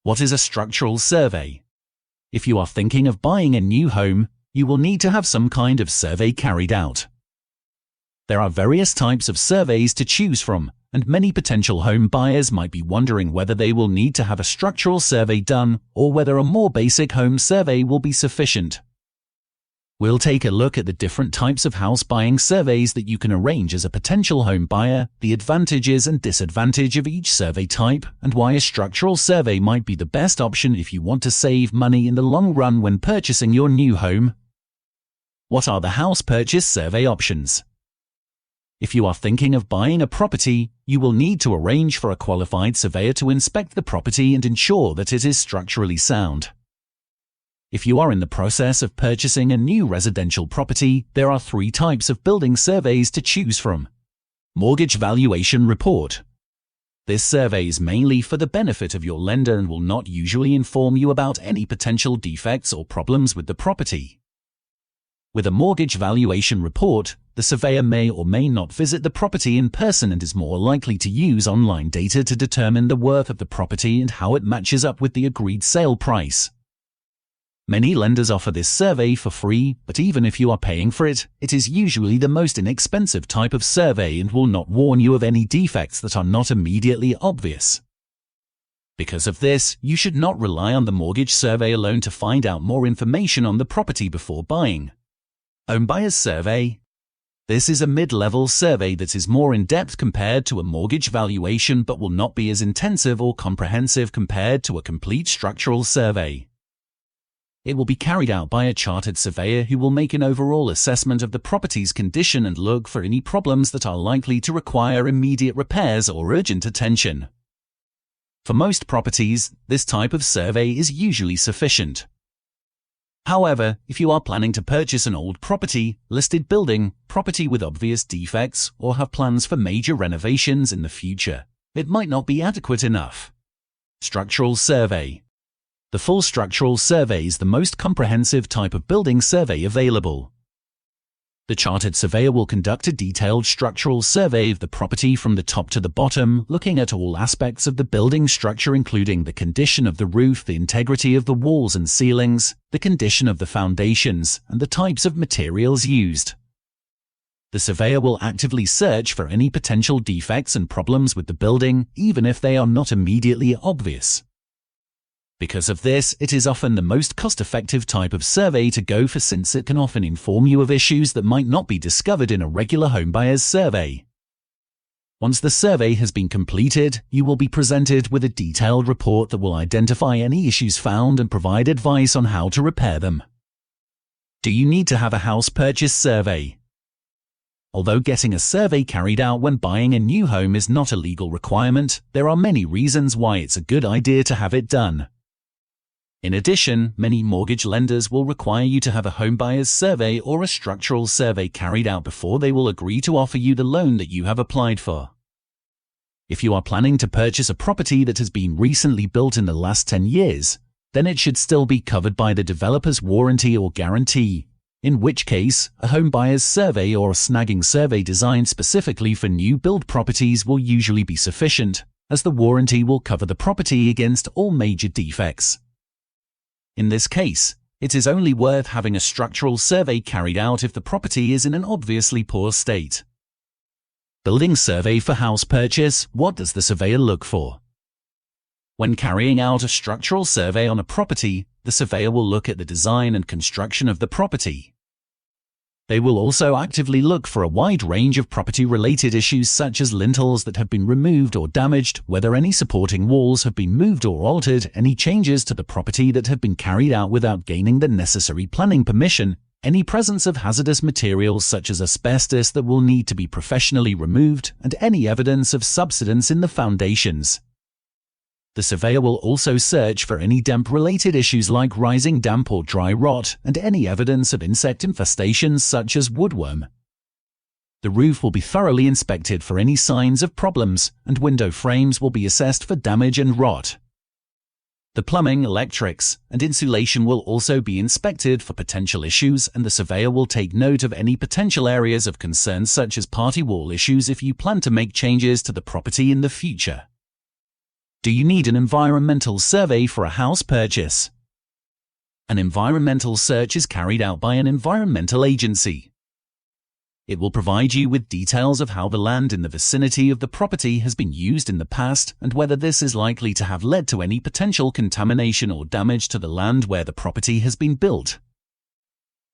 What is a structural survey? If you are thinking of buying a new home, you will need to have some kind of survey carried out. There are various types of surveys to choose from, and many potential home buyers might be wondering whether they will need to have a structural survey done or whether a more basic home survey will be sufficient. We'll take a look at the different types of house buying surveys that you can arrange as a potential home buyer, the advantages and disadvantages of each survey type, and why a structural survey might be the best option if you want to save money in the long run when purchasing your new home. What are the house purchase survey options? If you are thinking of buying a property, you will need to arrange for a qualified surveyor to inspect the property and ensure that it is structurally sound. If you are in the process of purchasing a new residential property, there are 3 types of building surveys to choose from. Mortgage valuation report. This survey is mainly for the benefit of your lender and will not usually inform you about any potential defects or problems with the property. With a mortgage valuation report, the surveyor may or may not visit the property in person and is more likely to use online data to determine the worth of the property and how it matches up with the agreed sale price. Many lenders offer this survey for free, but even if you are paying for it, it is usually the most inexpensive type of survey and will not warn you of any defects that are not immediately obvious. Because of this, you should not rely on the mortgage survey alone to find out more information on the property before buying. Home buyer's survey. This is a mid-level survey that is more in-depth compared to a mortgage valuation but will not be as intensive or comprehensive compared to a complete structural survey. It will be carried out by a chartered surveyor who will make an overall assessment of the property's condition and look for any problems that are likely to require immediate repairs or urgent attention. For most properties, this type of survey is usually sufficient. However, if you are planning to purchase an old property, listed building, property with obvious defects, or have plans for major renovations in the future, it might not be adequate enough. Structural survey. The full structural survey is the most comprehensive type of building survey available. The chartered surveyor will conduct a detailed structural survey of the property from the top to the bottom, looking at all aspects of the building structure including the condition of the roof, the integrity of the walls and ceilings, the condition of the foundations, and the types of materials used. The surveyor will actively search for any potential defects and problems with the building, even if they are not immediately obvious. Because of this, it is often the most cost-effective type of survey to go for since it can often inform you of issues that might not be discovered in a regular homebuyer's survey. Once the survey has been completed, you will be presented with a detailed report that will identify any issues found and provide advice on how to repair them. Do you need to have a house purchase survey? Although getting a survey carried out when buying a new home is not a legal requirement, there are many reasons why it's a good idea to have it done. In addition, many mortgage lenders will require you to have a homebuyer's survey or a structural survey carried out before they will agree to offer you the loan that you have applied for. If you are planning to purchase a property that has been recently built in the last 10 years, then it should still be covered by the developer's warranty or guarantee, in which case, a homebuyer's survey or a snagging survey designed specifically for new build properties will usually be sufficient, as the warranty will cover the property against all major defects. In this case, it is only worth having a structural survey carried out if the property is in an obviously poor state. Building survey for house purchase. What does the surveyor look for? When carrying out a structural survey on a property, the surveyor will look at the design and construction of the property. They will also actively look for a wide range of property-related issues such as lintels that have been removed or damaged, whether any supporting walls have been moved or altered, any changes to the property that have been carried out without gaining the necessary planning permission, any presence of hazardous materials such as asbestos that will need to be professionally removed, and any evidence of subsidence in the foundations. The surveyor will also search for any damp-related issues like rising damp or dry rot, and any evidence of insect infestations such as woodworm. The roof will be thoroughly inspected for any signs of problems, and window frames will be assessed for damage and rot. The plumbing, electrics, and insulation will also be inspected for potential issues, and the surveyor will take note of any potential areas of concern such as party wall issues if you plan to make changes to the property in the future. Do you need an environmental survey for a house purchase? An environmental search is carried out by an environmental agency. It will provide you with details of how the land in the vicinity of the property has been used in the past and whether this is likely to have led to any potential contamination or damage to the land where the property has been built.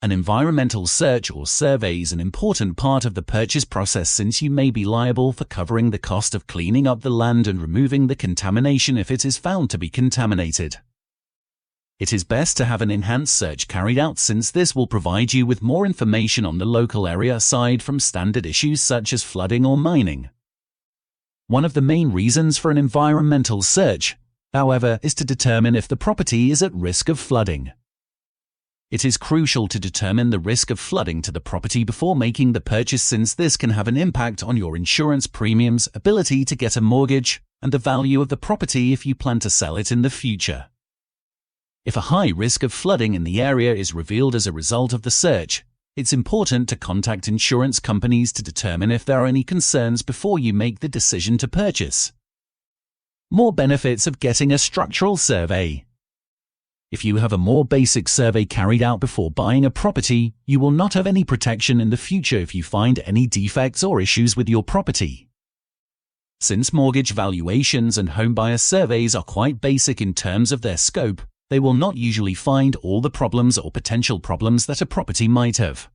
An environmental search or survey is an important part of the purchase process since you may be liable for covering the cost of cleaning up the land and removing the contamination if it is found to be contaminated. It is best to have an enhanced search carried out since this will provide you with more information on the local area aside from standard issues such as flooding or mining. One of the main reasons for an environmental search, however, is to determine if the property is at risk of flooding. It is crucial to determine the risk of flooding to the property before making the purchase since this can have an impact on your insurance premiums, ability to get a mortgage, and the value of the property if you plan to sell it in the future. If a high risk of flooding in the area is revealed as a result of the search, it's important to contact insurance companies to determine if there are any concerns before you make the decision to purchase. More benefits of getting a structural survey. If you have a more basic survey carried out before buying a property, you will not have any protection in the future if you find any defects or issues with your property. Since mortgage valuations and homebuyer surveys are quite basic in terms of their scope, they will not usually find all the problems or potential problems that a property might have.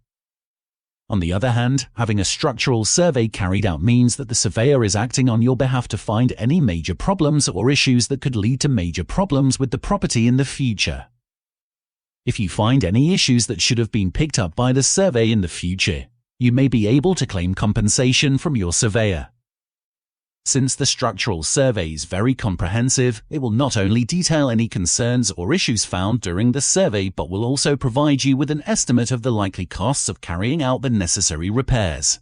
On the other hand, having a structural survey carried out means that the surveyor is acting on your behalf to find any major problems or issues that could lead to major problems with the property in the future. If you find any issues that should have been picked up by the survey in the future, you may be able to claim compensation from your surveyor. Since the structural survey is very comprehensive, it will not only detail any concerns or issues found during the survey but will also provide you with an estimate of the likely costs of carrying out the necessary repairs.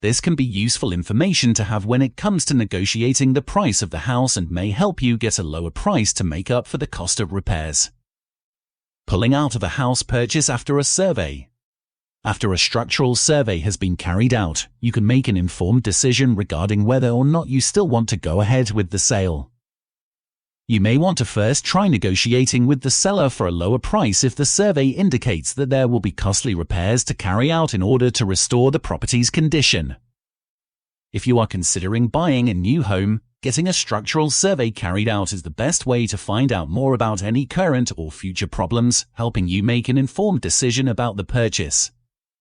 This can be useful information to have when it comes to negotiating the price of the house and may help you get a lower price to make up for the cost of repairs. Pulling out of a house purchase after a survey. After a structural survey has been carried out, you can make an informed decision regarding whether or not you still want to go ahead with the sale. You may want to first try negotiating with the seller for a lower price if the survey indicates that there will be costly repairs to carry out in order to restore the property's condition. If you are considering buying a new home, getting a structural survey carried out is the best way to find out more about any current or future problems, helping you make an informed decision about the purchase.